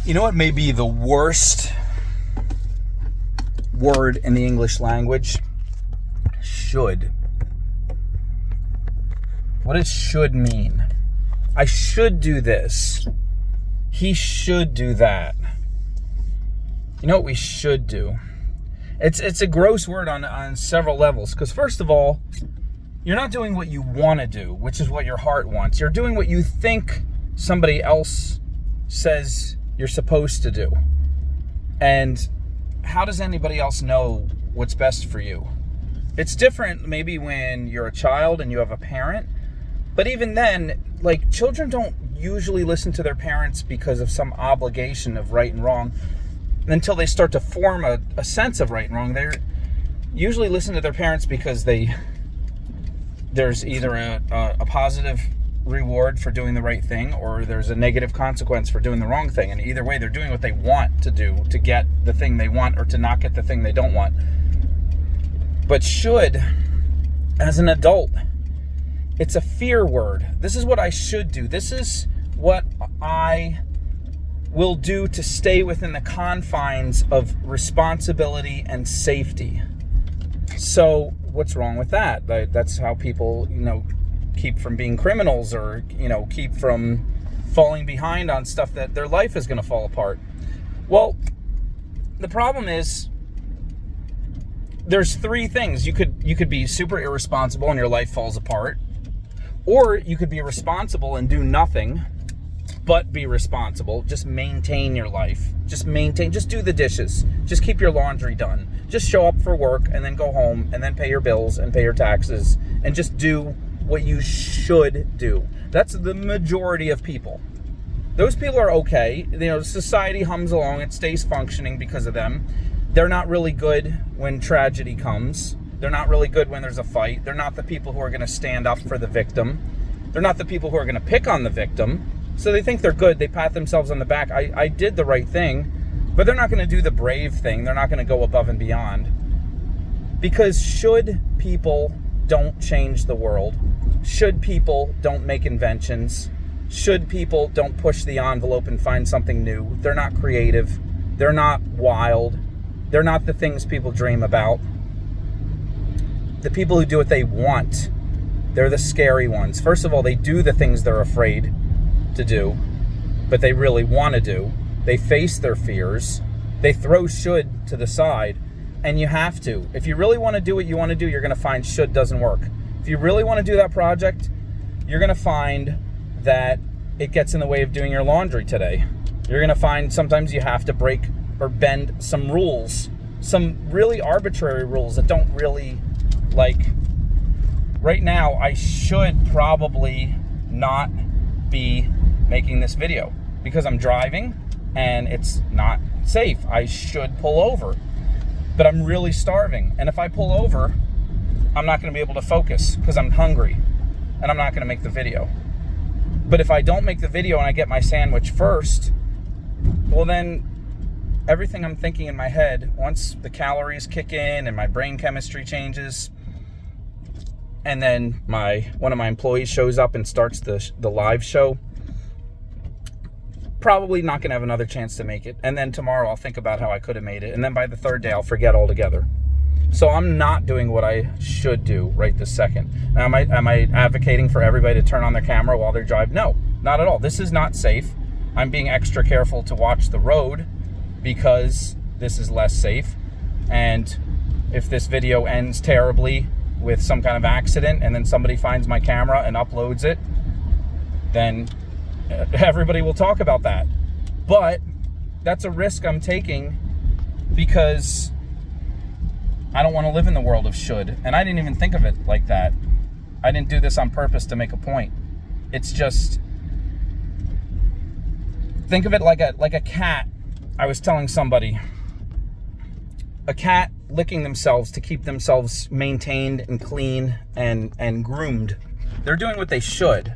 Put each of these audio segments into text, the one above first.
You know what may be the worst word in the English language? Should. What does should mean? I should do this. He should do that. You know what we should do? It's a gross word on several levels. Because first of all, you're not doing what you want to do, which is what your heart wants. You're doing what you think somebody else says you're supposed to do. And how does anybody else know what's best for you? It's different maybe when you're a child and you have a parent. But even then, like, children don't usually listen to their parents because of some obligation of right and wrong until they start to form a sense of right and wrong. They usually listen to their parents because there's either a positive reward for doing the right thing, or there's a negative consequence for doing the wrong thing. And either way, they're doing what they want to do to get the thing they want or to not get the thing they don't want. But should, as an adult, it's a fear word. This is what I should do. This is what I will do to stay within the confines of responsibility and safety. So what's wrong with that? That's how people, keep from being criminals, or, keep from falling behind on stuff that their life is going to fall apart. Well, the problem is there's three things. You could be super irresponsible and your life falls apart. Or you could be responsible and do nothing but be responsible. Just maintain your life. Just do the dishes. Just keep your laundry done. Just show up for work and then go home and then pay your bills and pay your taxes and just do what you should do. That's the majority of people. Those people are okay. Society hums along. It stays functioning because of them. They're not really good when tragedy comes. They're not really good when there's a fight. They're not the people who are going to stand up for the victim. They're not the people who are going to pick on the victim. So they think they're good. They pat themselves on the back. I did the right thing. But they're not going to do the brave thing. They're not going to go above and beyond. Because should people don't change the world, should people don't make inventions, should people don't push the envelope and find something new, they're not creative, they're not wild, they're not the things people dream about. The people who do what they want, they're the scary ones. First of all, they do the things they're afraid to do, but they really want to do. They face their fears. They throw should to the side, and you have to. If you really want to do what you want to do, you're going to find should doesn't work. If you really want to do that project, you're going to find that it gets in the way of doing your laundry today. You're going to find sometimes you have to break or bend some rules, some really arbitrary rules that don't really, right now, I should probably not be making this video because I'm driving and it's not safe. I should pull over, but I'm really starving. And if I pull over, I'm not going to be able to focus because I'm hungry and I'm not going to make the video. But if I don't make the video and I get my sandwich first, well, then everything I'm thinking in my head, once the calories kick in and my brain chemistry changes, and then one of my employees shows up and starts the live show, probably not going to have another chance to make it. And then tomorrow I'll think about how I could have made it. And then by the third day, I'll forget altogether. So I'm not doing what I should do right this second. Now, am I advocating for everybody to turn on their camera while they're driving? No, not at all. This is not safe. I'm being extra careful to watch the road because this is less safe. And if this video ends terribly with some kind of accident and then somebody finds my camera and uploads it, then everybody will talk about that. But that's a risk I'm taking because I don't want to live in the world of should. And I didn't even think of it like that. I didn't do this on purpose to make a point. It's just, think of it like a cat. I was telling somebody, a cat licking themselves to keep themselves maintained and clean and groomed. They're doing what they should.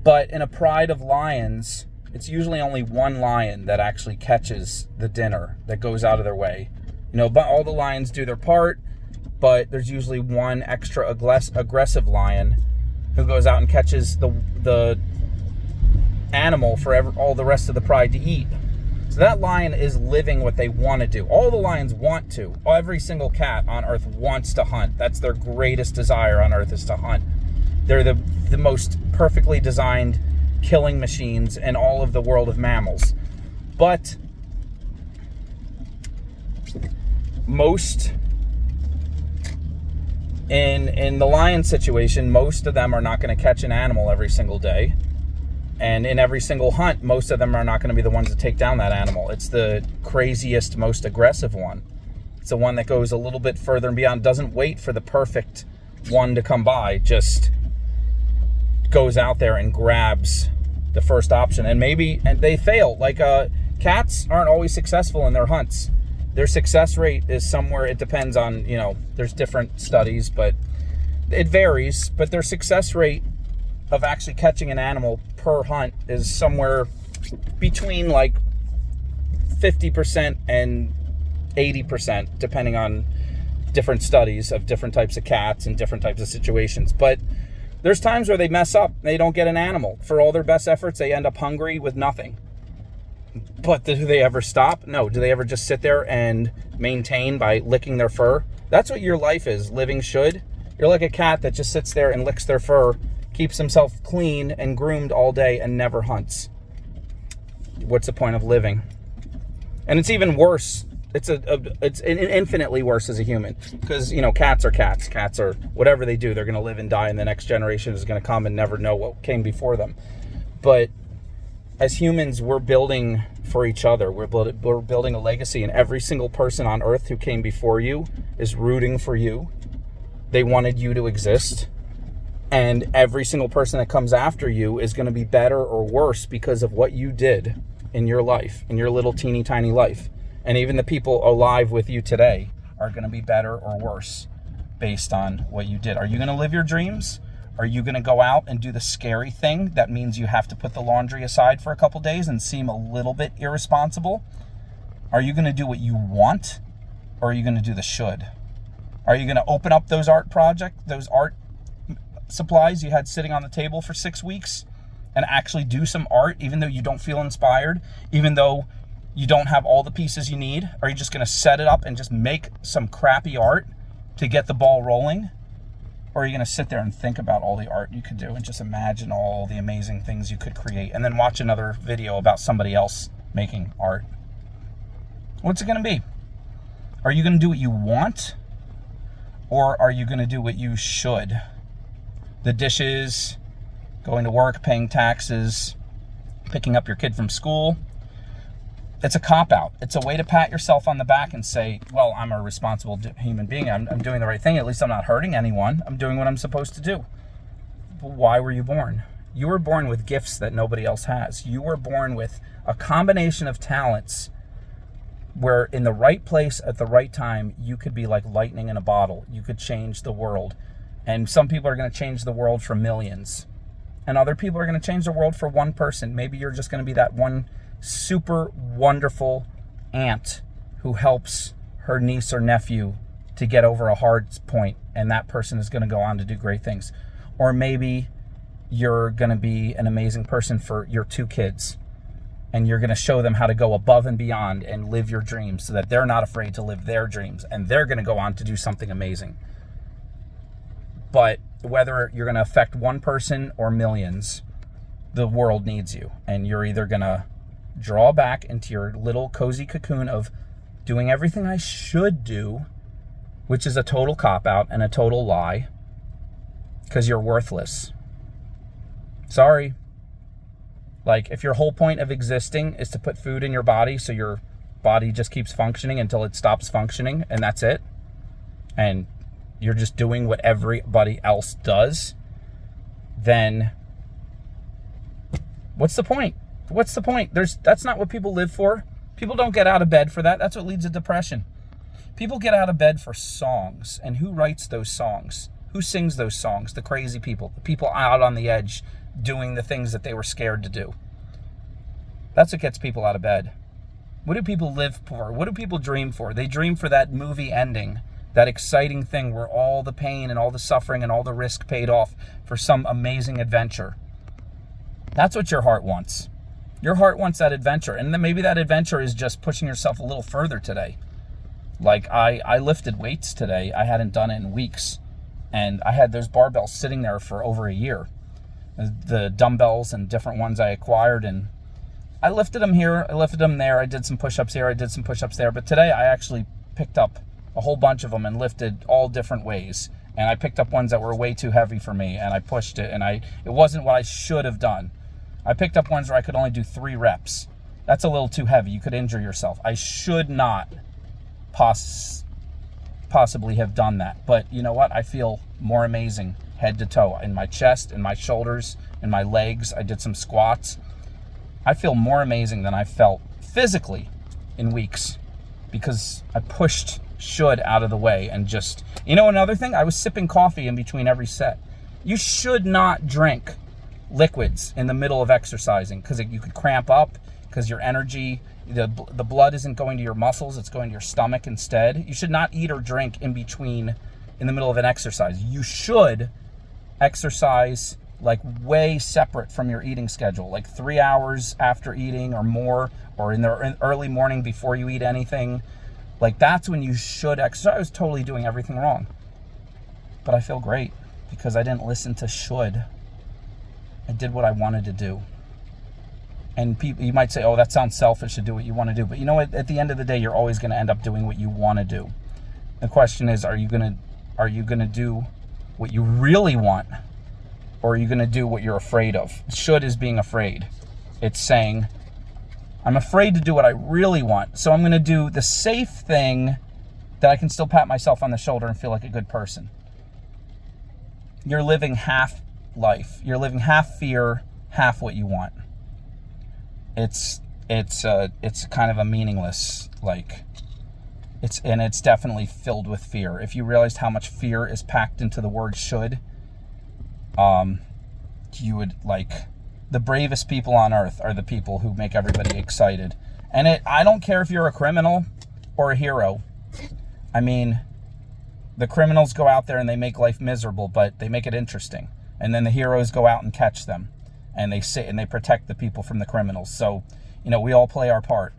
But in a pride of lions, it's usually only one lion that actually catches the dinner, that goes out of their way. But all the lions do their part, but there's usually one extra aggressive lion who goes out and catches the animal for all the rest of the pride to eat. So that lion is living what they want to do. All the lions want to. Every single cat on earth wants to hunt. That's their greatest desire on earth, is to hunt. They're the most perfectly designed killing machines in all of the world of mammals. But most, in the lion situation, most of them are not going to catch an animal every single day. And in every single hunt, most of them are not going to be the ones that take down that animal. It's the craziest, most aggressive one. It's the one that goes a little bit further and beyond, doesn't wait for the perfect one to come by, just goes out there and grabs the first option. And they fail. Like cats aren't always successful in their hunts. Their success rate is somewhere, it depends on, there's different studies, but it varies. But their success rate of actually catching an animal per hunt is somewhere between like 50% and 80%, depending on different studies of different types of cats and different types of situations. But there's times where they mess up. They don't get an animal. For all their best efforts, they end up hungry with nothing. But do they ever stop? No. Do they ever just sit there and maintain by licking their fur? That's what your life is. Living should. You're like a cat that just sits there and licks their fur, keeps himself clean and groomed all day, and never hunts. What's the point of living? And it's even worse. It's infinitely worse as a human, because cats are cats. Cats are whatever they do. They're going to live and die, and the next generation is going to come and never know what came before them. But as humans, we're building for each other. We're building a legacy, and every single person on earth who came before you is rooting for you. They wanted you to exist. And every single person that comes after you is going to be better or worse because of what you did in your life, in your little teeny tiny life. And even the people alive with you today are going to be better or worse based on what you did. Are you going to live your dreams? Are you going to go out and do the scary thing that means you have to put the laundry aside for a couple days and seem a little bit irresponsible? Are you going to do what you want, or are you going to do the should? Are you going to open up those art supplies you had sitting on the table for 6 weeks and actually do some art, even though you don't feel inspired, even though you don't have all the pieces you need? Are you just going to set it up and just make some crappy art to get the ball rolling? Or are you going to sit there and think about all the art you could do and just imagine all the amazing things you could create, and then watch another video about somebody else making art? What's it going to be? Are you going to do what you want, or are you going to do what you should? The dishes, going to work, paying taxes, picking up your kid from school. It's a cop-out. It's a way to pat yourself on the back and say, well, I'm a responsible human being. I'm doing the right thing. At least I'm not hurting anyone. I'm doing what I'm supposed to do. But why were you born? You were born with gifts that nobody else has. You were born with a combination of talents where in the right place at the right time, you could be like lightning in a bottle. You could change the world. And some people are going to change the world for millions. And other people are going to change the world for one person. Maybe you're just going to be that one super wonderful aunt who helps her niece or nephew to get over a hard point, and that person is going to go on to do great things. Or maybe you're going to be an amazing person for your 2 kids, and you're going to show them how to go above and beyond and live your dreams so that they're not afraid to live their dreams, and they're going to go on to do something amazing. But whether you're going to affect one person or millions, the world needs you, and you're either going to draw back into your little cozy cocoon of doing everything I should do, which is a total cop-out and a total lie, because you're worthless. Sorry. Like, if your whole point of existing is to put food in your body so your body just keeps functioning until it stops functioning, and that's it, and you're just doing what everybody else does, then what's the point? What's the point? That's not what people live for. People don't get out of bed for that. That's what leads to depression. People get out of bed for songs. And who writes those songs? Who sings those songs? The crazy people. The people out on the edge doing the things that they were scared to do. That's what gets people out of bed. What do people live for? What do people dream for? They dream for that movie ending, that exciting thing where all the pain and all the suffering and all the risk paid off for some amazing adventure. That's what your heart wants. Your heart wants that adventure. And then maybe that adventure is just pushing yourself a little further today. Like I lifted weights today. I hadn't done it in weeks. And I had those barbells sitting there for over a year. The dumbbells and different ones I acquired. And I lifted them here. I lifted them there. I did some push-ups here. I did some push-ups there. But today I actually picked up a whole bunch of them and lifted all different ways. And I picked up ones that were way too heavy for me. And I pushed it. And it wasn't what I should have done. I picked up ones where I could only do 3 reps. That's a little too heavy. You could injure yourself. I should not possibly have done that. But you know what? I feel more amazing head to toe. In my chest, in my shoulders, in my legs. I did some squats. I feel more amazing than I felt physically in weeks because I pushed should out of the way and just... You know, another thing? I was sipping coffee in between every set. You should not drink liquids in the middle of exercising because you could cramp up, because your energy, the blood isn't going to your muscles, it's going to your stomach instead. You should not eat or drink in between, in the middle of an exercise. You should exercise like way separate from your eating schedule, like 3 hours after eating or more, or in the early morning before you eat anything. Like that's when you should exercise. I was totally doing everything wrong, but I feel great because I didn't listen to should. I did what I wanted to do. And people, you might say, oh, that sounds selfish to do what you want to do. But you know what? At the end of the day, you're always going to end up doing what you want to do. The question is, are you going to do what you really want? Or are you going to do what you're afraid of? Should is being afraid. It's saying, I'm afraid to do what I really want. So I'm going to do the safe thing that I can still pat myself on the shoulder and feel like a good person. You're living half life. You're living half fear, half what you want. It's kind of a meaningless, like, it's definitely filled with fear. If you realized how much fear is packed into the word should, you would, like, the bravest people on earth are the people who make everybody excited. And I don't care if you're a criminal or a hero. I mean, the criminals go out there and they make life miserable, but they make it interesting. And then the heroes go out and catch them. And they sit and they protect the people from the criminals. So, you know, we all play our part.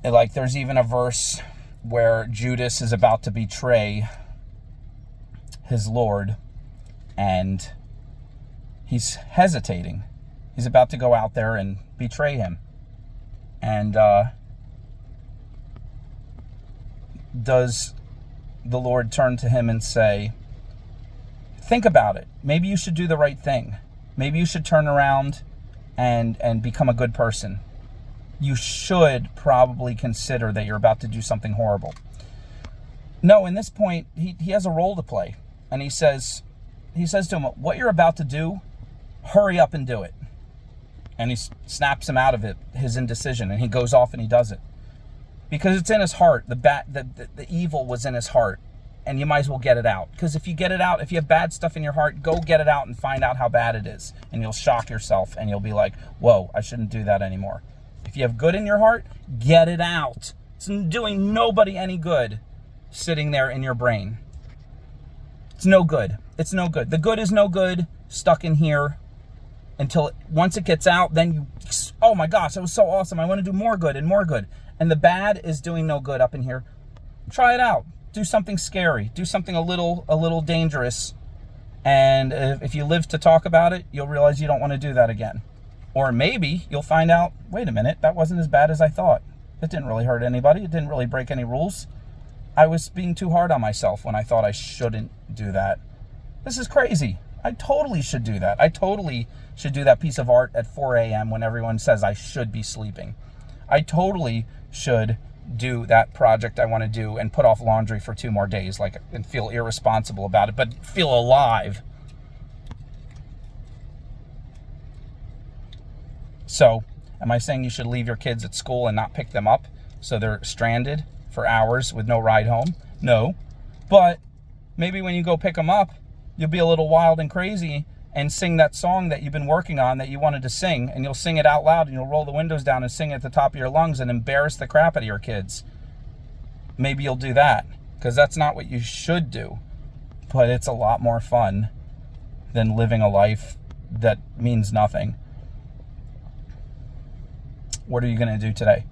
And like, there's even a verse where Judas is about to betray his Lord. And he's hesitating. He's about to go out there and betray him. And does the Lord turn to him and say, think about it. Maybe you should do the right thing. Maybe you should turn around and become a good person. You should probably consider that you're about to do something horrible. No, in this point, he has a role to play. And he says to him, what you're about to do, hurry up and do it. And he snaps him out of it, his indecision, and he goes off and he does it. Because it's in his heart. The evil was in his heart. And you might as well get it out. Because if you get it out, if you have bad stuff in your heart, go get it out and find out how bad it is. And you'll shock yourself and you'll be like, whoa, I shouldn't do that anymore. If you have good in your heart, get it out. It's doing nobody any good sitting there in your brain. It's no good. It's no good. The good is no good stuck in here until once it gets out, then you, oh my gosh, that was so awesome. I want to do more good and more good. And the bad is doing no good up in here. Try it out. Do something scary. Do something a little dangerous. And if you live to talk about it, you'll realize you don't want to do that again. Or maybe you'll find out, wait a minute, that wasn't as bad as I thought. It didn't really hurt anybody. It didn't really break any rules. I was being too hard on myself when I thought I shouldn't do that. This is crazy. I totally should do that. I totally should do that piece of art at 4 a.m. when everyone says I should be sleeping. I totally should do that project I want to do and put off laundry for 2 more days, like, and feel irresponsible about it, but feel alive. So, am I saying you should leave your kids at school and not pick them up so they're stranded for hours with no ride home? No. But maybe when you go pick them up, you'll be a little wild and crazy and sing that song that you've been working on that you wanted to sing, and you'll sing it out loud and you'll roll the windows down and sing it at the top of your lungs and embarrass the crap out of your kids. Maybe you'll do that, because that's not what you should do. But it's a lot more fun than living a life that means nothing. What are you going to do today?